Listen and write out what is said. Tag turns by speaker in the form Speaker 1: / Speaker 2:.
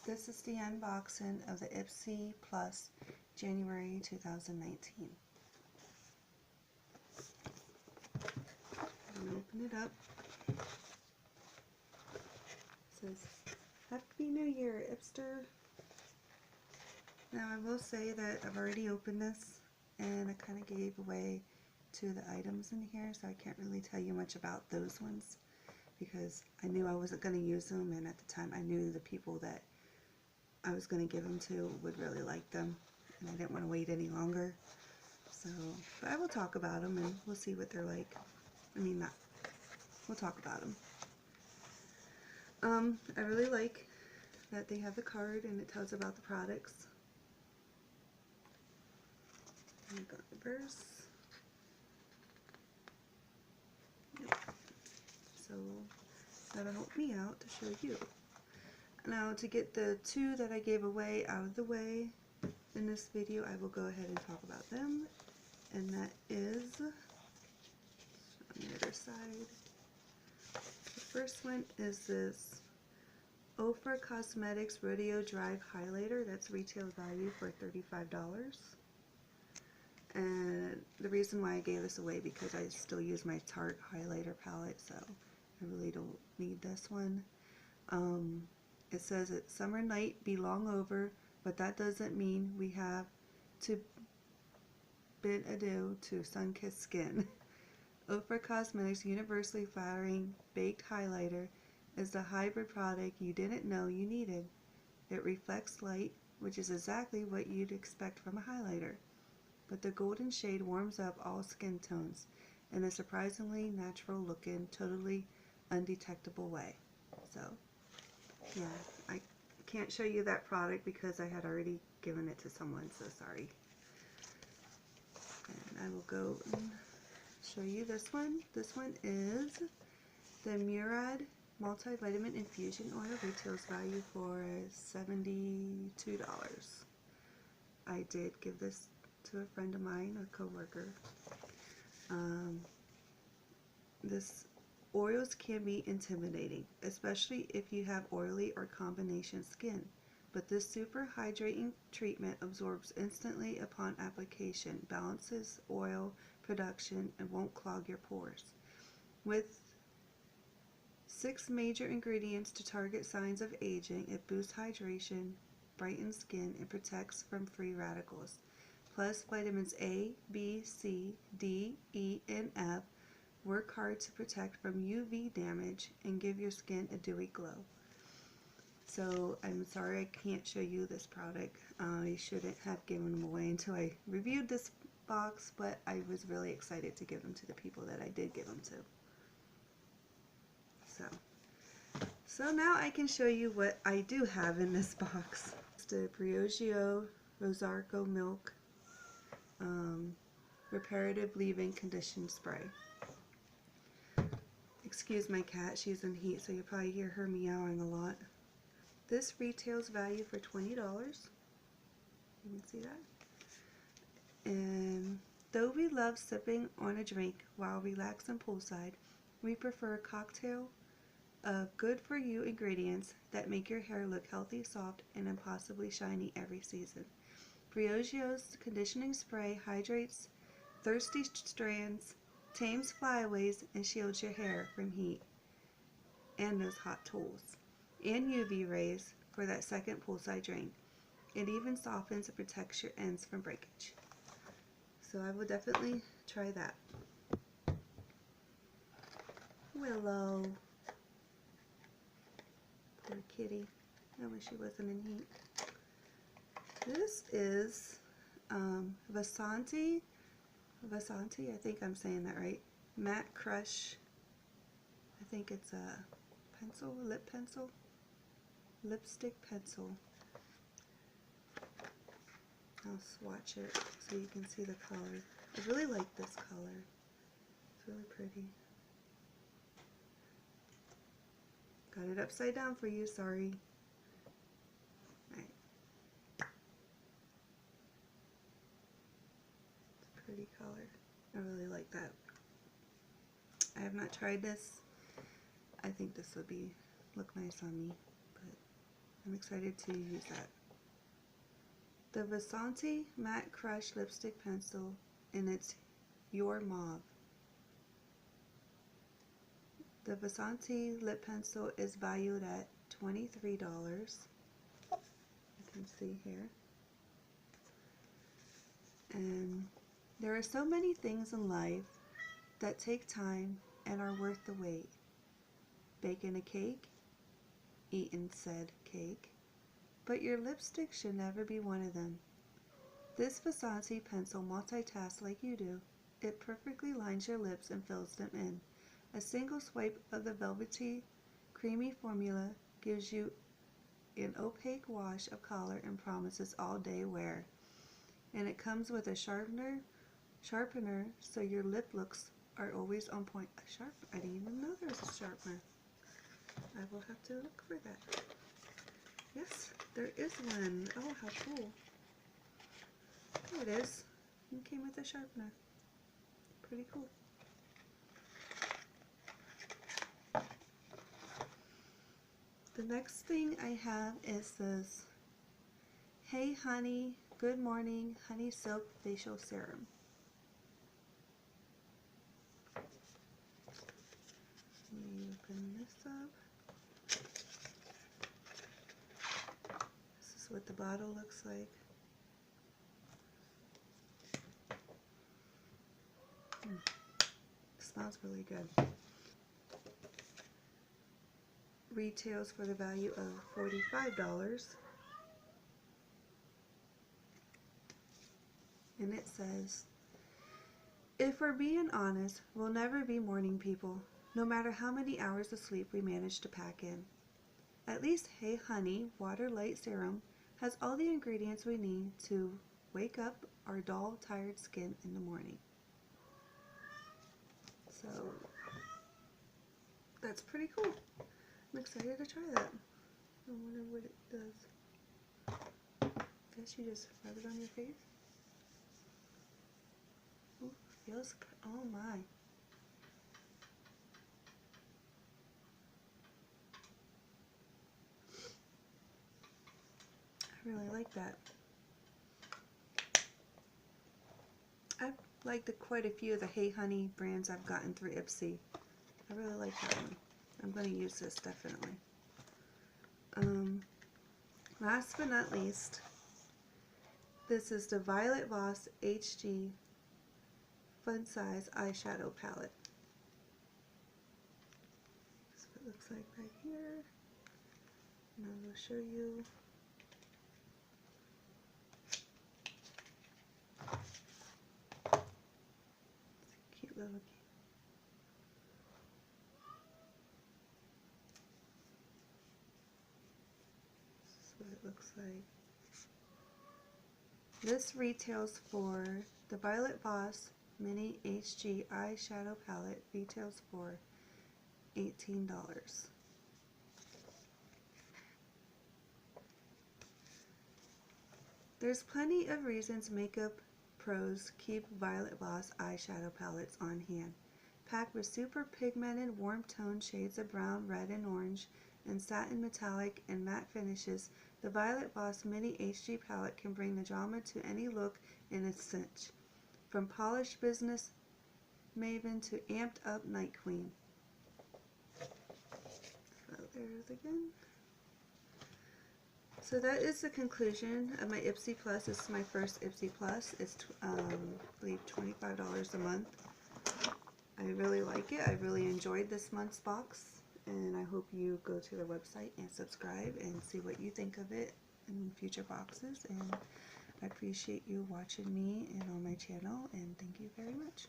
Speaker 1: This is the unboxing of the Ipsy Plus January 2019. I'm going to open it up. It says, Happy New Year, Ipster. Now I will say that I've already opened this and I kind of gave away two of the items in here, so I can't really tell you much about those ones because I knew I wasn't going to use them, and at the time I knew the people that I was going to give them to would really like them, and I didn't want to wait any longer. So, but I will talk about them and we'll see what they're like. We'll talk about them. I really like that they have the card and it tells about the products. And we got reverse. Yep. So that'll help me out to show you. Now, to get the two that I gave away out of the way in this video, I will go ahead and talk about them. And that is on the other side. The first one is this Ofra Cosmetics Rodeo Drive Highlighter. That's retail value for $35. And the reason why I gave this away because I still use my Tarte highlighter palette, so I really don't need this one. It says that summer night be long over, but that doesn't mean we have to bid adieu to sun-kissed skin. Ofra Cosmetics Universally Flattering Baked Highlighter is the hybrid product you didn't know you needed. It reflects light, which is exactly what you'd expect from a highlighter, but the golden shade warms up all skin tones in a surprisingly natural looking, totally undetectable way. So yeah, I can't show you that product because I had already given it to someone, so sorry. And I will go and show you this one. This one is the Murad Multivitamin Infusion Oil, retails value for $72. I did give this to a friend of mine, a coworker. This oils can be intimidating, especially if you have oily or combination skin, but this super hydrating treatment absorbs instantly upon application, balances oil production, and won't clog your pores. With 6 major ingredients to target signs of aging, it boosts hydration, brightens skin, and protects from free radicals. Plus, vitamins A, B, C, D, E, and F work hard to protect from UV damage and give your skin a dewy glow. So I'm sorry I can't show you this product. I shouldn't have given them away until I reviewed this box, but I was really excited to give them to the people that I did give them to. So now I can show you what I do have in this box. It's the Briogeo Rosarco Milk Reparative Leave-In Condition Spray. Excuse my cat, she's in heat, so you'll probably hear her meowing a lot. This retails value for $20. You can see that. And though we love sipping on a drink while relaxing poolside, we prefer a cocktail of good-for-you ingredients that make your hair look healthy, soft, and impossibly shiny every season. Briogeo's conditioning spray hydrates thirsty strands, tames flyaways, and shields your hair from heat and those hot tools and UV rays for that second poolside drink. It even softens and protects your ends from breakage. So I will definitely try that. Willow. Poor kitty. I wish she wasn't in heat. This is Vasanti, I think I'm saying that right. Matte Crush. I think it's a pencil, lip pencil, lipstick pencil. I'll swatch it so you can see the color. I really like this color. It's really pretty. Got it upside down for you, sorry. Alright. It's a pretty color. I really like that. I have not tried this. I think this would look nice on me, but I'm excited to use that. The Vasanti Matte Crush Lipstick Pencil, and it's Your Mauve. The Vasanti lip pencil is valued at $23. You can see here. And there are so many things in life that take time and are worth the wait. Baking a cake, eating said cake, but your lipstick should never be one of them. This Vasanti pencil multitasks like you do. It perfectly lines your lips and fills them in. A single swipe of the velvety, creamy formula gives you an opaque wash of color and promises all-day wear. And it comes with a sharpener, so your lip looks are always on point. I didn't even know there was a sharpener. I will have to look for that. Yes, there is one. Oh, how cool. There it is. It came with a sharpener. Pretty cool. The next thing I have is this Hey Honey, Good Morning Honey Silk Facial Serum. Let me open this up. This is what the bottle looks like. It smells really good. Retails for the value of $45. And it says, if we're being honest, we'll never be morning people, no matter how many hours of sleep we manage to pack in. At least Hey Honey Water Light Serum has all the ingredients we need to wake up our dull, tired skin in the morning. So, that's pretty cool. I'm excited to try that. I wonder what it does. I guess you just rub it on your face. Ooh, feels good. Oh my. I really like that. I've liked quite a few of the Hey Honey brands I've gotten through Ipsy. I really like that one. I'm going to use this definitely. Last but not least, this is the Violet Voss HG Fun Size Eyeshadow Palette. That's what it looks like right here. And I will show you. It's a cute little This is what it looks like. This retails for the Violet Voss Mini HG Eyeshadow Palette retails for $18. There's plenty of reasons makeup pros keep Violet Voss eyeshadow palettes on hand. Packed with super pigmented warm tone shades of brown, red, and orange, and satin metallic and matte finishes, the Violet Voss Mini HG palette can bring the drama to any look in a cinch. From polished business maven to amped up night queen. So there's again. So that is the conclusion of my Ipsy Plus. This is my first Ipsy Plus. It's, I believe, $25 a month. I really like it. I really enjoyed this month's box, and I hope you go to the website and subscribe and see what you think of it in future boxes. And I appreciate you watching me and on my channel, and thank you very much.